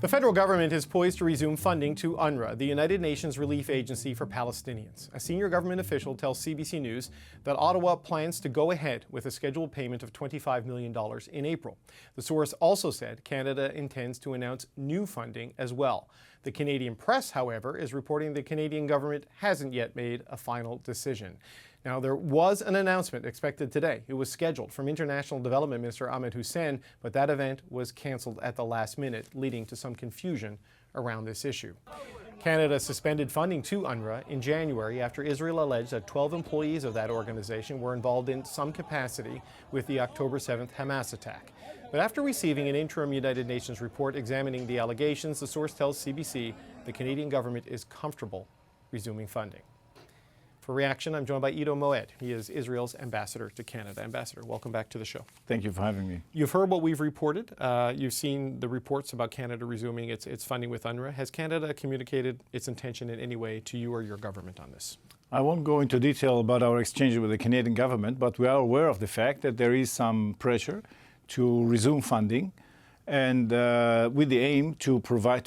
The federal government is poised to resume funding to UNRWA, the United Nations Relief Agency for Palestinians. A senior government official tells CBC News that Ottawa plans to go ahead with a scheduled payment of $25 million in April. The source also said Canada intends to announce new funding as well. The Canadian press, however, is reporting the Canadian government hasn't yet made a final decision. Now, there was an announcement expected today. It was scheduled from International Development Minister Ahmed Hussein, but that event was cancelled at the last minute, leading to some confusion around this issue. Canada suspended funding to UNRWA in January after Israel alleged that 12 employees of that organization were involved in some capacity with the October 7th Hamas attack. But after receiving an interim United Nations report examining the allegations, the source tells CBC the Canadian government is comfortable resuming funding. For Reaction, I'm joined by Iddo Moed. He is Israel's ambassador to Canada. Ambassador, welcome back to the show. Thank you for having me. You've heard what we've reported. You've seen the reports about Canada resuming its funding with UNRWA. Has Canada communicated its intention in any way to you or your government on this? I won't go into detail about our exchange with the Canadian government, but we are aware of the fact that there is some pressure to resume funding, and with the aim to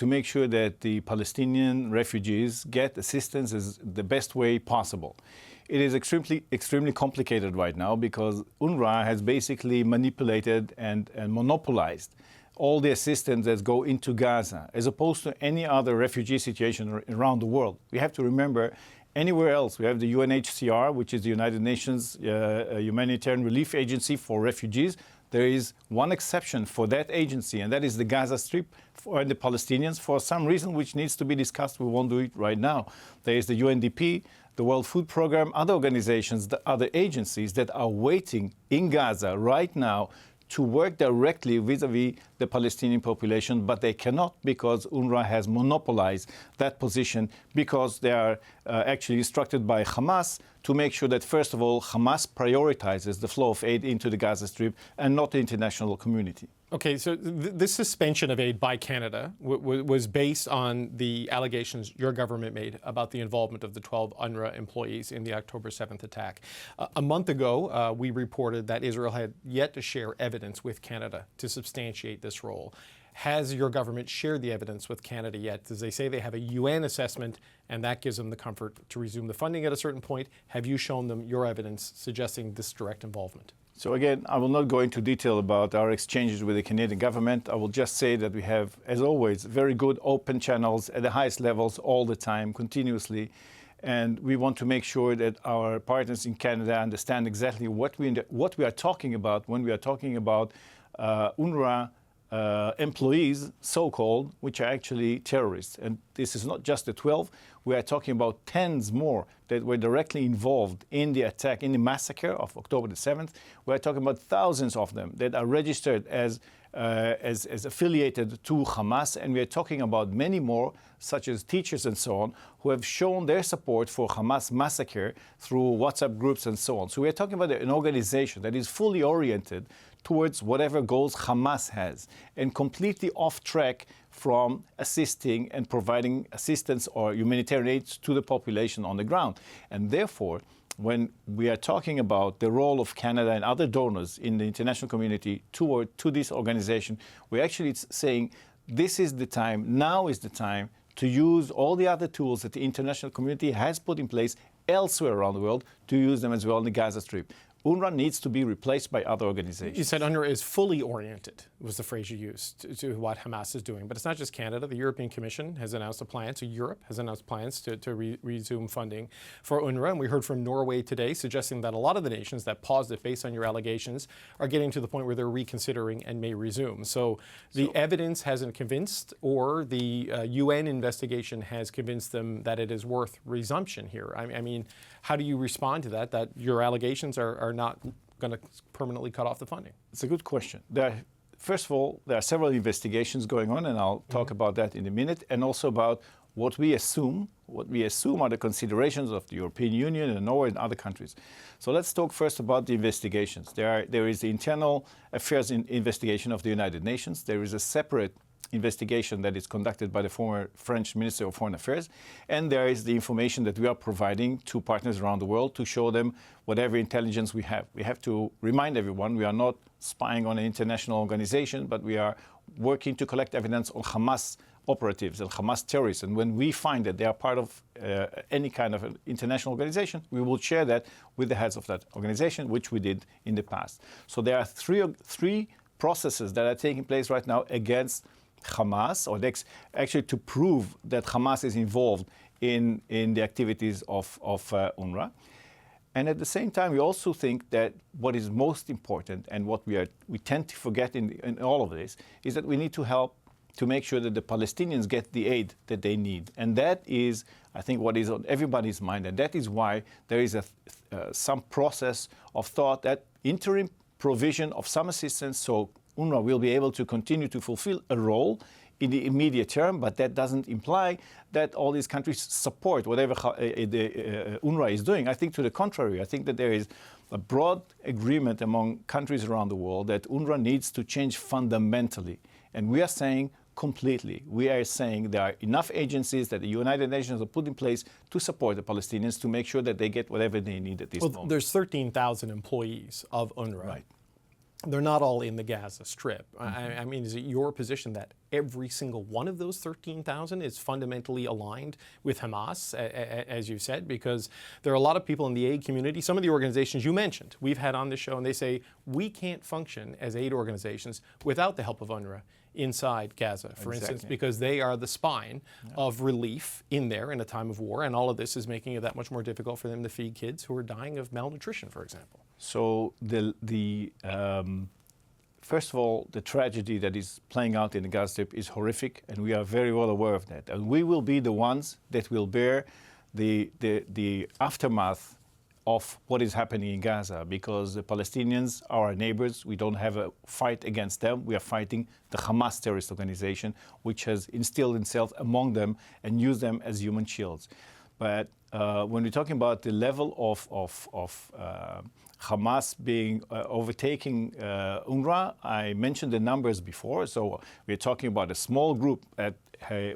make sure that the Palestinian refugees get assistance as the best way possible. It is extremely complicated right now because UNRWA has basically manipulated and monopolized all the assistance that go into Gaza, as opposed to any other refugee situation around the world. We have to remember, anywhere else, we have the UNHCR, which is the United Nations Humanitarian Relief Agency for Refugees. There is one exception for that agency, and that is the Gaza Strip for the Palestinians, for some reason which needs to be discussed. We won't do it right now. There is the UNDP, the World Food Programme, other organizations, the other agencies that are waiting in Gaza right now to work directly vis-a-vis the Palestinian population, but they cannot because UNRWA has monopolized that position because they are actually instructed by Hamas to make sure that, first of all, Hamas prioritizes the flow of aid into the Gaza Strip and not the international community. Okay, so this suspension of aid by Canada was based on the allegations your government made about the involvement of the 12 UNRWA employees in the October 7th attack. A month ago, we reported that Israel had yet to share evidence with Canada to substantiate this role. Has your government shared the evidence with Canada yet? As they say, they have a UN assessment, and that gives them the comfort to resume the funding at a certain point. Have you shown them your evidence suggesting this direct involvement? So again, I will not go into detail about our exchanges with the Canadian government. I will just say that we have, as always, very good open channels at the highest levels all the time, continuously. And we want to make sure that our partners in Canada understand exactly what we are talking about when we are talking about UNRWA employees, so-called, which are actually terrorists. And this is not just the 12. We are talking about tens more that were directly involved in the attack, in the massacre of October the 7th. We are talking about thousands of them that are registered as affiliated to Hamas. And we are talking about many more, such as teachers and so on, who have shown their support for Hamas massacre through WhatsApp groups and so on. So we are talking about an organization that is fully oriented towards whatever goals Hamas has and completely off track from assisting and providing assistance or humanitarian aid to the population on the ground. And therefore, when we are talking about the role of Canada and other donors in the international community to this organization, we're actually saying this is the time, now is the time to use all the other tools that the international community has put in place elsewhere around the world to use them as well in the Gaza Strip. UNRWA needs to be replaced by other organizations. You said UNRWA is fully oriented, was the phrase you used, to what Hamas is doing. But it's not just Canada. The European Commission has announced a plan, so Europe has announced plans to resume funding for UNRWA. And we heard from Norway today suggesting that a lot of the nations that paused it based on your allegations are getting to the point where they're reconsidering and may resume. So the evidence hasn't convinced, or the UN investigation has convinced them that it is worth resumption here. I mean, how do you respond to that your allegations are not going to permanently cut off the funding? It's a good question. First of all, there are several investigations going on, and I'll talk about that in a minute, and also about what we assume are the considerations of the European Union and Norway and other countries. So let's talk first about the investigations. There is the internal affairs investigation of the United Nations. There is a separate investigation that is conducted by the former French Minister of Foreign Affairs, and there is the information that we are providing to partners around the world to show them whatever intelligence we have. We have to remind everyone we are not spying on an international organization, but we are working to collect evidence on Hamas operatives and Hamas terrorists. And when we find that they are part of any kind of an international organization, we will share that with the heads of that organization, which we did in the past. So there are three processes that are taking place right now against Hamas, or actually to prove that Hamas is involved in the activities of UNRWA. And at the same time, we also think that what is most important, and what we tend to forget in all of this, is that we need to help to make sure that the Palestinians get the aid that they need. And that is, I think, what is on everybody's mind. And that is why there is some process of thought that interim provision of some assistance, so UNRWA will be able to continue to fulfill a role in the immediate term, but that doesn't imply that all these countries support whatever UNRWA is doing. I think to the contrary, I think that there is a broad agreement among countries around the world that UNRWA needs to change fundamentally. And we are saying completely, we are saying there are enough agencies that the United Nations have put in place to support the Palestinians to make sure that they get whatever they need at this moment. There's 13,000 employees of UNRWA. Right. They're not all in the Gaza Strip. I mean, is it your position that every single one of those 13,000 is fundamentally aligned with Hamas, as you said? Because there are a lot of people in the aid community, some of the organizations you mentioned, we've had on this show, and they say, we can't function as aid organizations without the help of UNRWA inside Gaza, for instance, because they are the spine of relief in there in a time of war, and all of this is making it that much more difficult for them to feed kids who are dying of malnutrition, for example. So first of all, the tragedy that is playing out in the Gaza Strip is horrific, and we are very well aware of that. And we will be the ones that will bear the aftermath of what is happening in Gaza, because the Palestinians are our neighbors. We don't have a fight against them. We are fighting the Hamas terrorist organization, which has instilled itself among them and used them as human shields. But when we're talking about the level of Hamas being overtaking UNRWA, I mentioned the numbers before. So we're talking about a small group that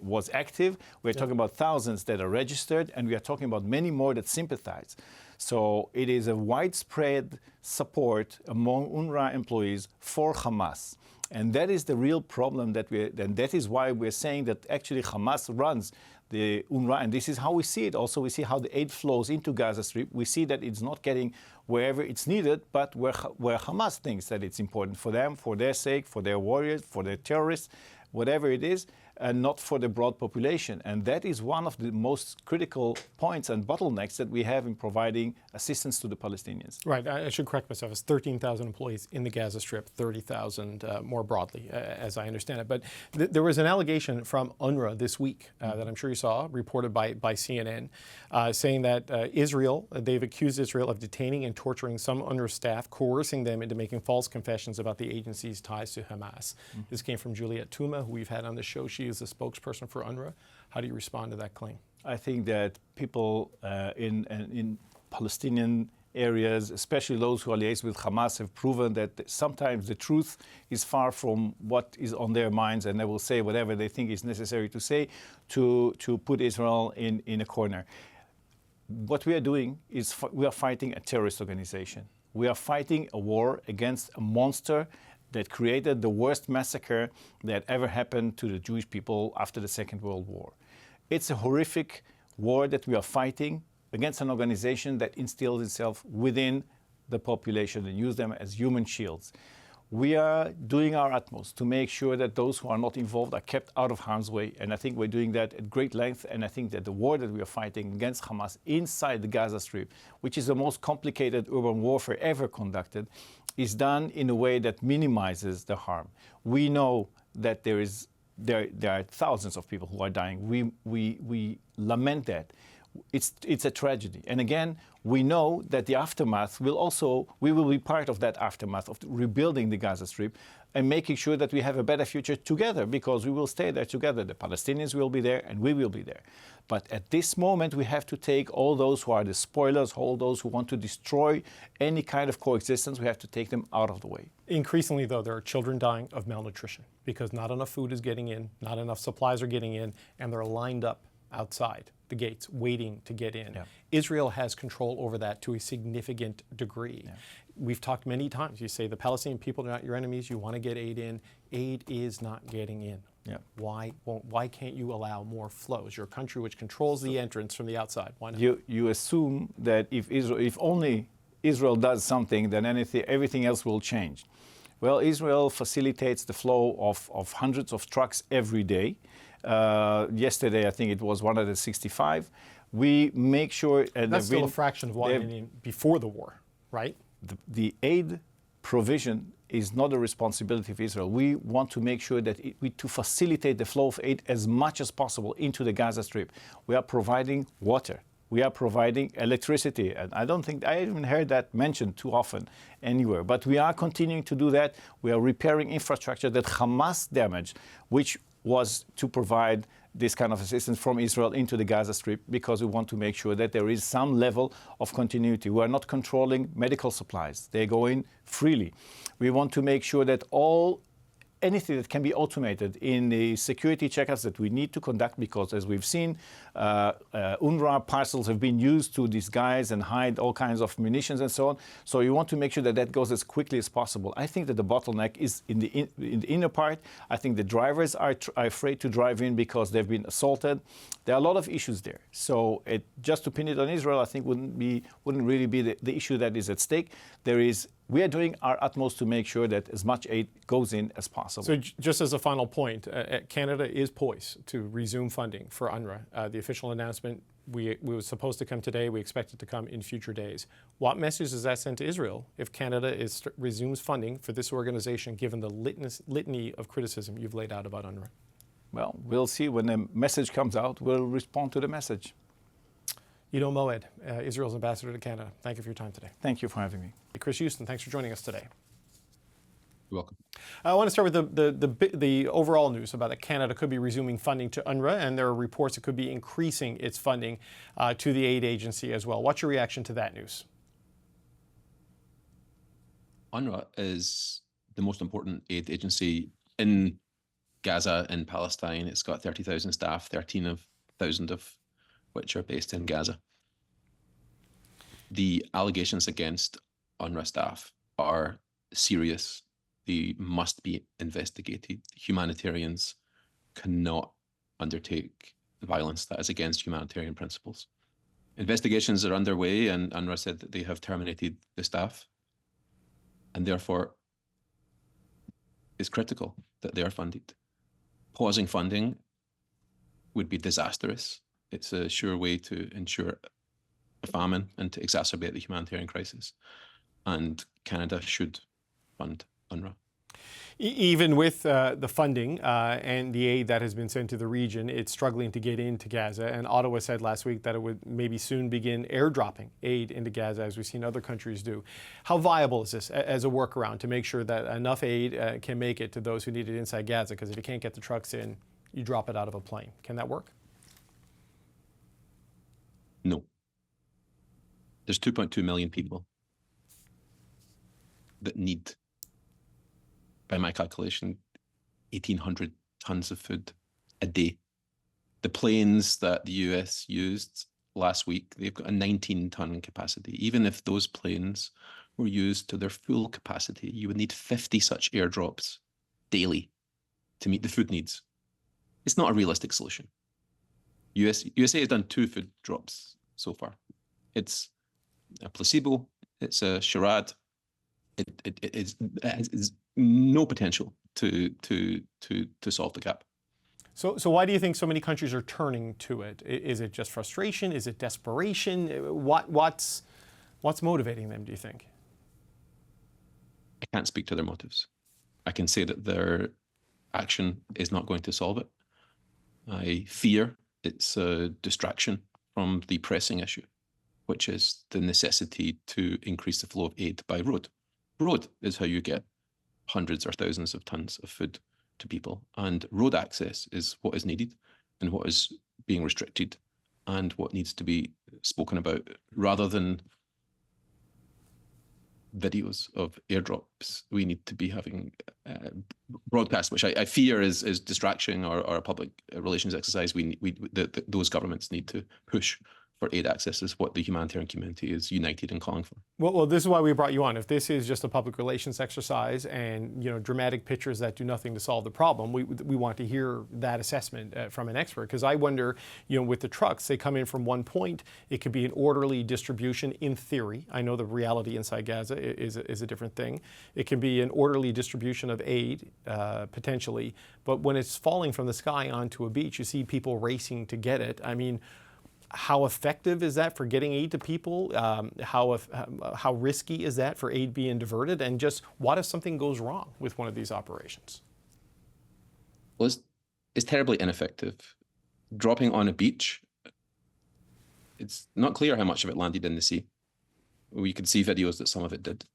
was active. We're talking about thousands that are registered, and we are talking about many more that sympathize. So it is a widespread support among UNRWA employees for Hamas. And that is the real problem and that is why we're saying that actually Hamas runs the UNRWA, and this is how we see it. Also, we see how the aid flows into Gaza Strip. We see that it's not getting wherever it's needed, but where Hamas thinks that it's important for them, for their sake, for their warriors, for their terrorists, whatever it is, and not for the broad population. And that is one of the most critical points and bottlenecks that we have in providing assistance to the Palestinians. Right. I should correct myself. It's 13,000 employees in the Gaza Strip, 30,000 more broadly, as I understand it. But there was an allegation from UNRWA this week that I'm sure you saw, reported by CNN, saying that they've accused Israel of detaining and torturing some UNRWA staff, coercing them into making false confessions about the agency's ties to Hamas. This came from Juliet Touma, who we've had on the show. She is the spokesperson for UNRWA. How do you respond to that claim? I think that people in Palestinian areas, especially those who are liaised with Hamas, have proven that sometimes the truth is far from what is on their minds, and they will say whatever they think is necessary to say to put Israel in a corner. What we are doing is we are fighting a terrorist organization. We are fighting a war against a monster that created the worst massacre that ever happened to the Jewish people after the Second World War. It's a horrific war that we are fighting against an organization that instills itself within the population and use them as human shields. We are doing our utmost to make sure that those who are not involved are kept out of harm's way, and I think we're doing that at great length, and I think that the war that we are fighting against Hamas inside the Gaza Strip, which is the most complicated urban warfare ever conducted, is done in a way that minimizes the harm. We know that there are thousands of people who are dying. We lament that. It's a tragedy. And again, we know that the aftermath we will be part of that aftermath of rebuilding the Gaza Strip and making sure that we have a better future together, because we will stay there together. The Palestinians will be there and we will be there. But at this moment, we have to take all those who are the spoilers, all those who want to destroy any kind of coexistence, we have to take them out of the way. Increasingly, though, there are children dying of malnutrition because not enough food is getting in, not enough supplies are getting in, and they're lined up outside the gates waiting to get in. Yeah. Israel has control over that to a significant degree. Yeah. We've talked many times. You say the Palestinian people are not your enemies. You want to get aid in. Aid is not getting in. Yeah. Why can't you allow more flows? You're a country which controls the entrance from the outside. Why not? You assume that if only Israel does something, then everything else will change. Well, Israel facilitates the flow of hundreds of trucks every day. Yesterday, I think it was 165. We make sure... That's still a fraction of what before the war, right? The aid provision is not a responsibility of Israel. We want to make sure that to facilitate the flow of aid as much as possible into the Gaza Strip. We are providing water. We are providing electricity. And I don't think I even heard that mentioned too often anywhere. But we are continuing to do that. We are repairing infrastructure that Hamas damaged, which was to provide this kind of assistance from Israel into the Gaza Strip, because we want to make sure that there is some level of continuity. We are not controlling medical supplies. They go in freely. We want to make sure that anything that can be automated in the security checkouts that we need to conduct, because as we've seen, UNRWA parcels have been used to disguise and hide all kinds of munitions and so on. So you want to make sure that that goes as quickly as possible. I think that the bottleneck is in the inner part. I think the drivers are afraid to drive in because they've been assaulted. There are a lot of issues there. So just to pin it on Israel, I think wouldn't really be the issue that is at stake. We are doing our utmost to make sure that as much aid goes in as possible. So just as a final point, Canada is poised to resume funding for UNRWA. The official announcement, we was supposed to come today. We expect it to come in future days. What message does that send to Israel if Canada resumes funding for this organization, given the litany of criticism you've laid out about UNRWA? Well, we'll see. When the message comes out, we'll respond to the message. Iddo Moed, Israel's ambassador to Canada. Thank you for your time today. Thank you for having me. Chris Houston, thanks for joining us today. You're welcome. I want to start with the overall news about that Canada could be resuming funding to UNRWA, and there are reports it could be increasing its funding to the aid agency as well. What's your reaction to that news? UNRWA is the most important aid agency in Gaza, in Palestine. It's got 30,000 staff, 13,000 of which are based in Gaza. The allegations against UNRWA staff are serious. They must be investigated. Humanitarians cannot undertake violence that is against humanitarian principles. Investigations are underway, and UNRWA said that they have terminated the staff, and therefore it's critical that they are funded. Pausing funding would be disastrous. It's a sure way to ensure a famine and to exacerbate the humanitarian crisis. And Canada should fund UNRWA. Even with the funding and the aid that has been sent to the region, it's struggling to get into Gaza. And Ottawa said last week that it would maybe soon begin airdropping aid into Gaza, as we've seen other countries do. How viable is this as a workaround to make sure that enough aid can make it to those who need it inside Gaza? Because if you can't get the trucks in, you drop it out of a plane. Can that work? No. There's 2.2 million people that need, by my calculation, 1,800 tons of food a day. The planes that the US used last week, they've got a 19-ton capacity. Even if those planes were used to their full capacity, you would need 50 such airdrops daily to meet the food needs. It's not a realistic solution. USA has done 2 food drops so far. It's a placebo, it's a charade. It has no potential to solve the gap. So why do you think so many countries are turning to it? Is it just frustration? Is it desperation? What's motivating them, do you think? I can't speak to their motives. I can say that their action is not going to solve it. I fear it's a distraction from the pressing issue, which is the necessity to increase the flow of aid by road. Road is how you get hundreds or thousands of tons of food to people. And road access is what is needed and what is being restricted and what needs to be spoken about, rather than videos of airdrops. We need to be having broadcasts, which I fear is distraction or a public relations exercise. Those governments need to push for aid access is what the humanitarian community is united in calling for. Well, this is why we brought you on. If this is just a public relations exercise and dramatic pictures that do nothing to solve the problem, we want to hear that assessment from an expert. Because I wonder, with the trucks, they come in from one point. It could be an orderly distribution in theory. I know the reality inside Gaza is a different thing. It can be an orderly distribution of aid potentially, but when it's falling from the sky onto a beach, you see people racing to get it. I mean, how effective is that for getting aid to people? How risky is that for aid being diverted? And just what if something goes wrong with one of these operations? Well, it's terribly ineffective. Dropping on a beach, it's not clear how much of it landed in the sea. We could see videos that some of it did.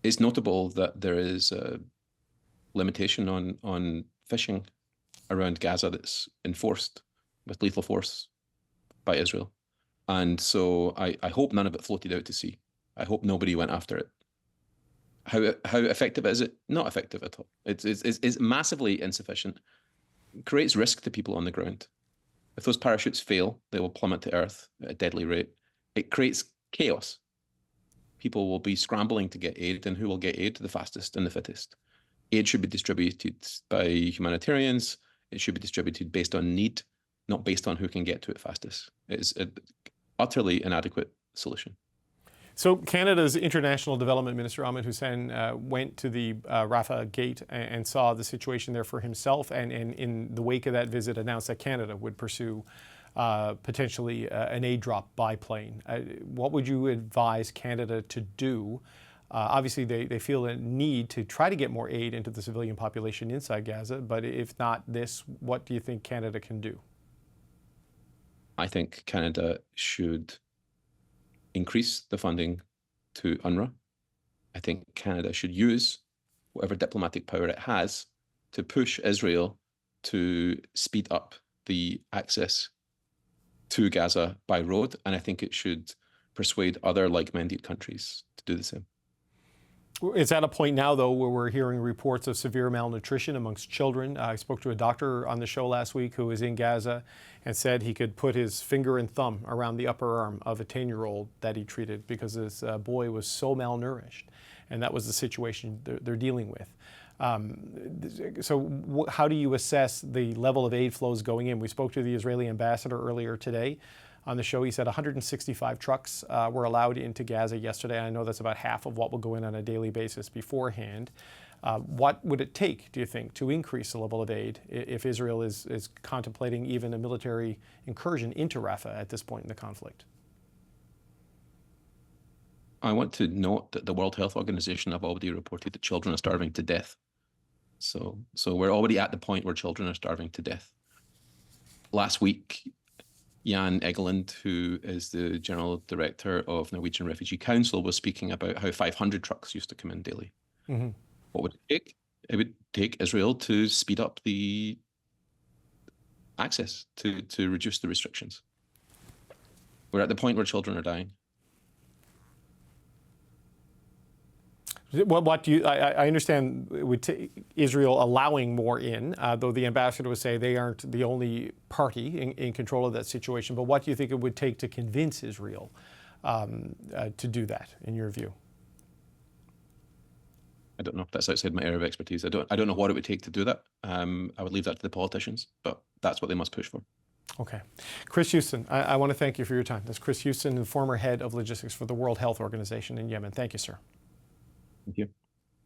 It's notable that there is a limitation on fishing around Gaza that's enforced with lethal force by Israel. And so I hope none of it floated out to sea. I hope nobody went after it. How effective is it? Not effective at all. It's massively insufficient. It creates risk to people on the ground. If those parachutes fail, they will plummet to earth at a deadly rate. It creates chaos. People will be scrambling to get aid, and who will get aid? The fastest and the fittest. Aid should be distributed by humanitarians. It should be distributed based on need, not based on who can get to it fastest. It's an utterly inadequate solution. So Canada's International Development Minister, Ahmed Hussein, went to the Rafah gate and saw the situation there for himself, and in the wake of that visit announced that Canada would pursue potentially an aid drop by plane. What would you advise Canada to do? Obviously, they feel a need to try to get more aid into the civilian population inside Gaza, but if not this, what do you think Canada can do? I think Canada should increase the funding to UNRWA. I think Canada should use whatever diplomatic power it has to push Israel to speed up the access to Gaza by road. And I think it should persuade other like-minded countries to do the same. It's at a point now, though, where we're hearing reports of severe malnutrition amongst children. I spoke to a doctor on the show last week who was in Gaza and said he could put his finger and thumb around the upper arm of a 10-year-old that he treated because his boy was so malnourished. And that was the situation they're dealing with. So how do you assess the level of aid flows going in? We spoke to the Israeli ambassador earlier today. On the show, he said 165 trucks were allowed into Gaza yesterday. I know that's about half of what will go in on a daily basis beforehand. What would it take, do you think, to increase the level of aid if Israel is contemplating even a military incursion into Rafah at this point in the conflict? I want to note that the World Health Organization have already reported that children are starving to death. So we're already at the point where children are starving to death. Last week, Jan Egeland, who is the General Director of Norwegian Refugee Council, was speaking about how 500 trucks used to come in daily. Mm-hmm. What would it take? It would take Israel to speed up the access to reduce the restrictions. We're at the point where children are dying. What do you? I understand it would take Israel allowing more in, though the ambassador would say they aren't the only party in control of that situation. But what do you think it would take to convince Israel to do that, in your view? I don't know. That's outside my area of expertise. I don't know what it would take to do that. I would leave that to the politicians, but that's what they must push for. Okay. Chris Houston, I want to thank you for your time. That's Chris Houston, the former head of logistics for the World Health Organization in Yemen. Thank you, sir. Thank you.